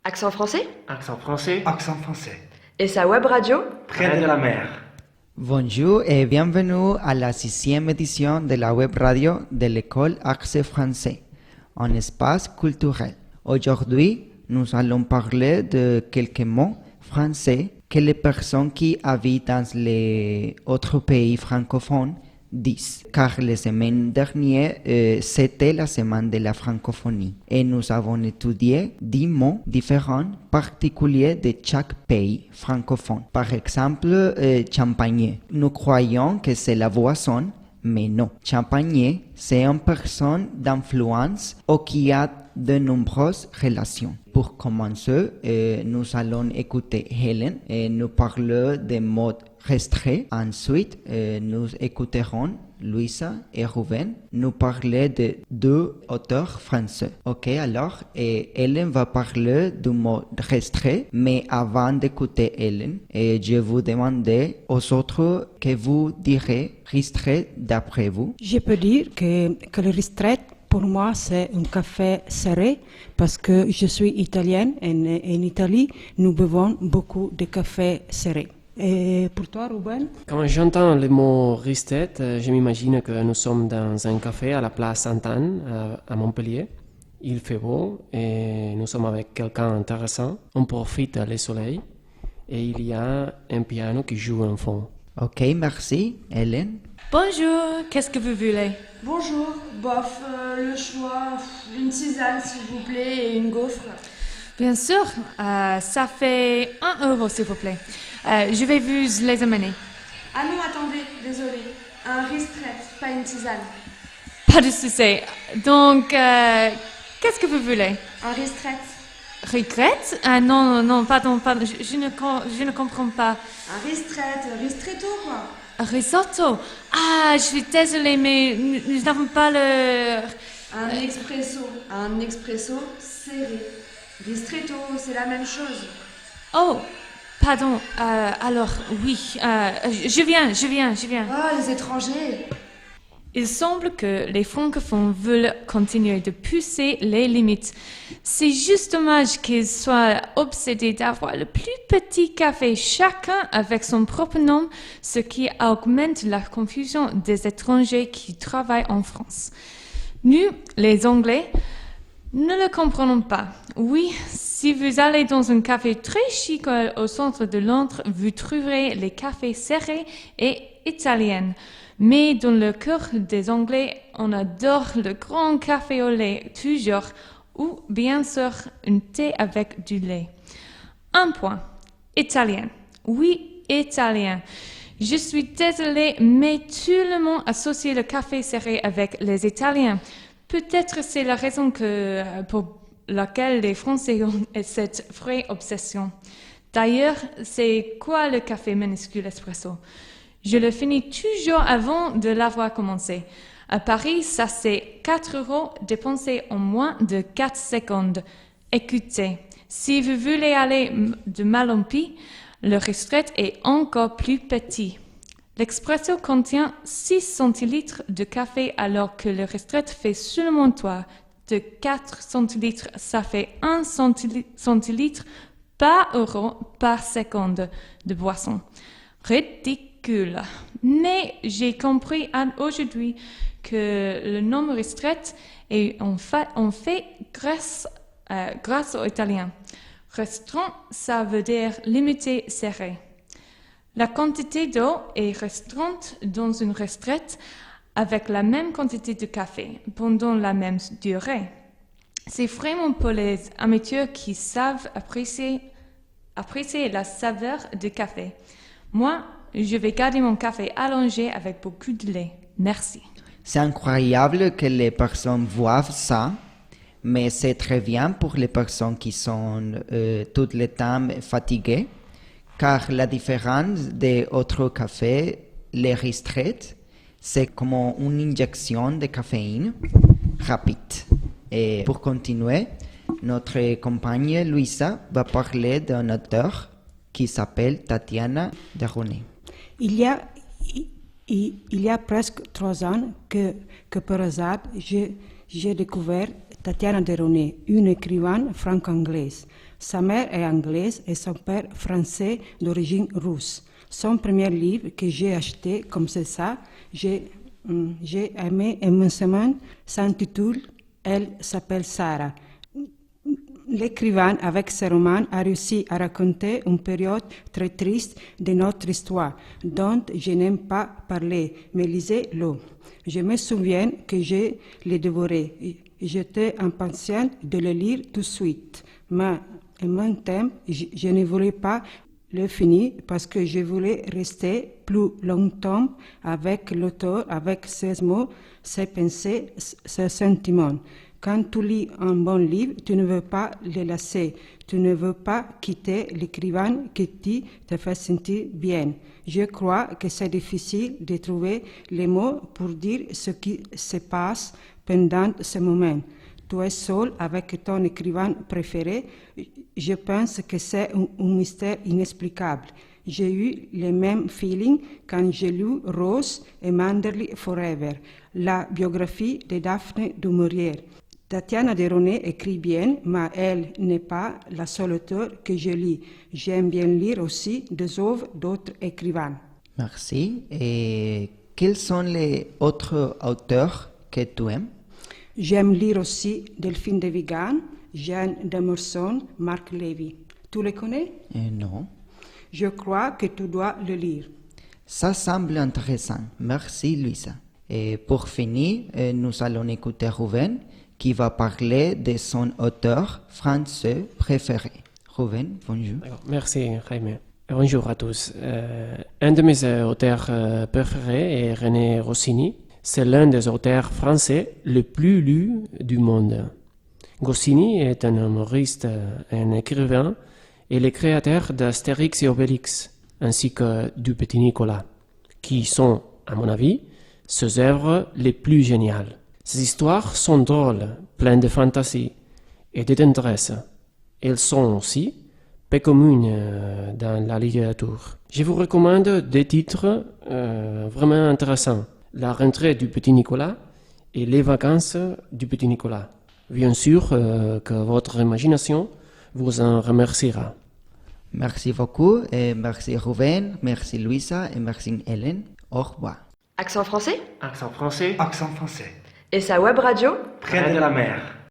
Accent français Accent français. Accent français. et sa web radio Près de la mer. Bonjour et bienvenue à la 6e édition de la web radio de l'école Accent français, un espace culturel. Aujourd'hui, nous allons parler de quelques mots français que les personnes qui habitent dans les autres pays francophones disent, car la semaine dernière, c'était la semaine de la francophonie et nous avons étudié 10 mots différents particuliers de chaque pays francophone. Par exemple, champagne. Nous croyons que c'est la boisson, mais non. Champagne, c'est une personne d'influence ou qui a de nombreuses relations. Pour commencer, nous allons écouter Hélène et nous parler des mots restreints. Ensuite, nous écouterons Louisa et Ruben nous parler de deux auteurs français. Ok, alors, Hélène va parler du mot restreint, mais avant d'écouter Hélène, je vous demander aux autres que vous direz restreint d'après vous. Je peux dire que le ristretto, pour moi, c'est un café serré parce que je suis italienne et en Italie, nous buvons beaucoup de café serré. Et pour toi, Ruben? Quand j'entends le mot ristret, je m'imagine que nous sommes dans un café à la place Sainte-Anne, à Montpellier. Il fait beau et nous sommes avec quelqu'un d'intéressant. On profite du soleil et il y a un piano qui joue en fond. Ok, merci. Hélène? Bonjour, qu'est-ce que vous voulez? Bonjour, bof, le choix, une tisane s'il vous plaît et une gaufre. Bien sûr, ça fait 1 euro s'il vous plaît. Je vais vous les amener. Ah non, attendez, désolé. Un ristret, pas une tisane. Pas de souci. Donc, qu'est-ce que vous voulez? Un ristret. Regrette? Non, pardon, je ne comprends pas. Un ristretto quoi. Risotto? Ah, je suis désolée, mais nous n'avons pas le... Un expresso serré. Ristretto, c'est la même chose. Oh, pardon, alors, oui, je viens. Oh, les étrangers. Il semble que les francophones veulent continuer de pousser les limites. C'est juste dommage qu'ils soient obsédés d'avoir le plus petit café, chacun avec son propre nom, ce qui augmente la confusion des étrangers qui travaillent en France. Nous, les Anglais, ne le comprenons pas. Oui, si vous allez dans un café très chic au centre de Londres, vous trouverez les cafés serrés et italiens. Mais dans le cœur des Anglais, on adore le grand café au lait, toujours, ou bien sûr, un thé avec du lait. Un point. Italien. Oui, italien. Je suis désolée, mais tout le monde associe le café serré avec les Italiens. Peut-être c'est la raison pour laquelle les Français ont cette vraie obsession. D'ailleurs, c'est quoi le café minuscule espresso? Je le finis toujours avant de l'avoir commencé. À Paris, ça c'est 4 euros dépensés en moins de 4 secondes. Écoutez, si vous voulez aller de mal en pis, le ristret est encore plus petit. L'expresso contient 6 centilitres de café alors que le ristret fait seulement 3. De 4 centilitres, ça fait 1 centilitre par euro par seconde de boisson. Ridicule. Mais j'ai compris aujourd'hui que le nom ristret est en fait grâce aux Italiens. Restreint, ça veut dire limité, serré. La quantité d'eau est restreinte dans une restraite avec la même quantité de café pendant la même durée. C'est vraiment pour les amateurs qui savent apprécier la saveur du café. Moi, je vais garder mon café allongé avec beaucoup de lait. Merci. C'est incroyable que les personnes voient ça, mais c'est très bien pour les personnes qui sont tout le temps fatiguées, car la différence des autres cafés, les restreints, c'est comme une injection de caféine rapide. Et pour continuer, notre compagne Louisa va parler d'un auteur qui s'appelle Tatiana Deronay. Il y a presque 3 ans que par hasard, j'ai découvert Tatiana Deronay, une écrivaine franco-anglaise. Sa mère est anglaise et son père français d'origine russe. Son premier livre que j'ai acheté comme c'est ça, j'ai aimé immensément, s'intitule Elle s'appelle Sarah. L'écrivain, avec ses romans, a réussi à raconter une période très triste de notre histoire, dont je n'aime pas parler, mais lisez-le. Je me souviens que je l'ai dévoré. J'étais impatiente de le lire tout de suite, mais en même temps, je ne voulais pas le finir parce que je voulais rester plus longtemps avec l'auteur, avec ses mots, ses pensées, ses sentiments. Quand tu lis un bon livre, tu ne veux pas le lasser, tu ne veux pas quitter l'écrivain qui te fait sentir bien. Je crois que c'est difficile de trouver les mots pour dire ce qui se passe pendant ce moment. Tu es seul avec ton écrivain préféré. Je pense que c'est un mystère inexplicable. J'ai eu le même feeling quand j'ai lu Rose et Manderly Forever, la biographie de Daphne du Maurier. Tatiana Deronay écrit bien, mais elle n'est pas la seule auteure que je lis. J'aime bien lire aussi des œuvres d'autres écrivains. Merci. Et quels sont les autres auteurs que tu aimes? J'aime lire aussi Delphine de Vigan, Jeanne d'Emerson, Marc Levy. Tu les connais? Non. Je crois que tu dois le lire. Ça semble intéressant. Merci, Luisa. Et pour finir, nous allons écouter Ruben, qui va parler de son auteur français préféré. Ruben, bonjour. Merci, Jaime. Bonjour à tous. Un de mes auteurs préférés est René Rossini. C'est l'un des auteurs français les plus lus du monde. Goscinny est un humoriste, un écrivain et le créateur d'Astérix et Obélix, ainsi que du Petit Nicolas, qui sont, à mon avis, ses œuvres les plus géniales. Ces histoires sont drôles, pleines de fantaisie et de tendresse. Elles sont aussi peu communes dans la littérature. Je vous recommande des titres vraiment intéressants. La rentrée du Petit Nicolas et les vacances du Petit Nicolas. Bien sûr que votre imagination vous en remerciera. Merci beaucoup et merci Ruben, merci Luisa et merci Hélène. Au revoir. Accent français? Accent français. Accent français. Et sa web radio? Près de la mer.